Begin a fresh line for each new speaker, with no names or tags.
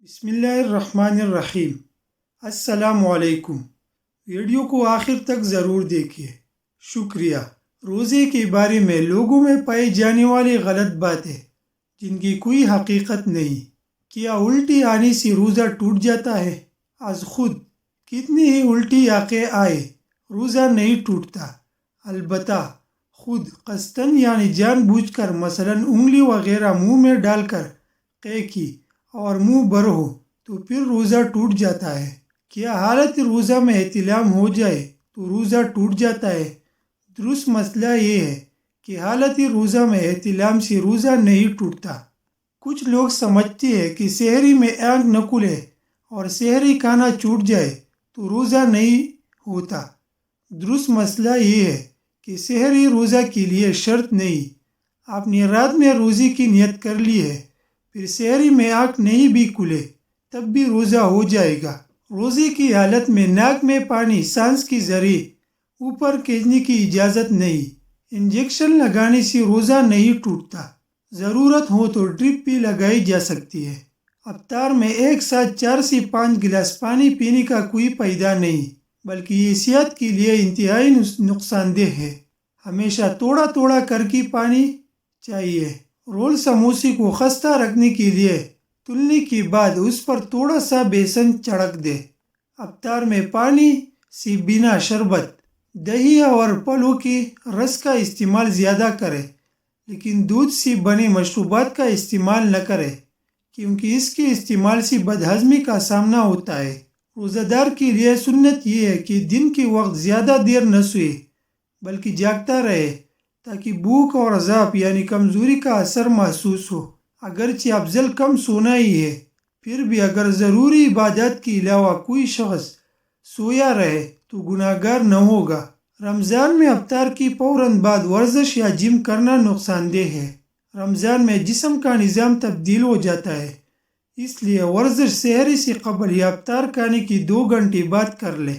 بسم اللہ الرحمن الرحیم۔ السلام علیکم۔ ویڈیو کو آخر تک ضرور دیکھیے، شکریہ۔ روزے کے بارے میں لوگوں میں پائی جانے والی غلط باتیں جن کی کوئی حقیقت نہیں۔ کیا الٹی آنے سے روزہ ٹوٹ جاتا ہے؟ از خود کتنی ہی الٹی آنکھیں آئے روزہ نہیں ٹوٹتا، البتہ خود قصداً یعنی جان بوجھ کر مثلاً انگلی وغیرہ منہ میں ڈال کر قے اور منہ بر ہو تو پھر روزہ ٹوٹ جاتا ہے۔ کیا حالت روزہ میں احتلام ہو جائے تو روزہ ٹوٹ جاتا ہے؟ درست مسئلہ یہ ہے کہ حالت روزہ میں احتلام سے روزہ نہیں ٹوٹتا۔ کچھ لوگ سمجھتے ہیں کہ سحری میں آنکھ نہ کھلے اور سحری کھانا چھوٹ جائے تو روزہ نہیں ہوتا۔ درست مسئلہ یہ ہے کہ سحری روزہ کے لیے شرط نہیں۔ آپ نے رات میں روزے کی نیت کر لی ہے، پھر سحری میں آنکھ نہیں بھی کھلے تب بھی روزہ ہو جائے گا۔ روزے کی حالت میں ناک میں پانی سانس کے ذریعے اوپر کھینچنے کی اجازت نہیں۔ انجیکشن لگانے سے روزہ نہیں ٹوٹتا۔ ضرورت ہو تو ڈرپ بھی لگائی جا سکتی ہے۔ افطار میں ایک ساتھ 4 سے 5 گلاس پانی پینے کا کوئی فائدہ نہیں، بلکہ یہ صحت کے لیے انتہائی نقصان دہ ہے۔ ہمیشہ تھوڑا تھوڑا کر کے پانی چاہیے۔ رول سموسے کو خستہ رکھنے کے لیے تلنے کے بعد اس پر تھوڑا سا بیسن چھڑک دے۔ افطار میں پانی سے بنا شربت، دہی اور پھلوں کے رس کا استعمال زیادہ کرے، لیکن دودھ سے بنے مشروبات کا استعمال نہ کرے کیونکہ اس کے استعمال سے بدہضمی کا سامنا ہوتا ہے۔ روزہ دار کے لیے سنت یہ ہے کہ دن کے وقت زیادہ دیر نہ سوئے بلکہ جاگتا رہے تاکہ بھوک اور عذاب یعنی کمزوری کا اثر محسوس ہو۔ اگرچہ افضل کم سونا ہی ہے، پھر بھی اگر ضروری عبادات کے علاوہ کوئی شخص سویا رہے تو گناہ گار نہ ہوگا۔ رمضان میں افطار کی فوراً بعد ورزش یا جم کرنا نقصان دہ ہے۔ رمضان میں جسم کا نظام تبدیل ہو جاتا ہے، اس لیے ورزش سحری سے قبل یا افطار کھانے کے 2 گھنٹے بعد کر لے۔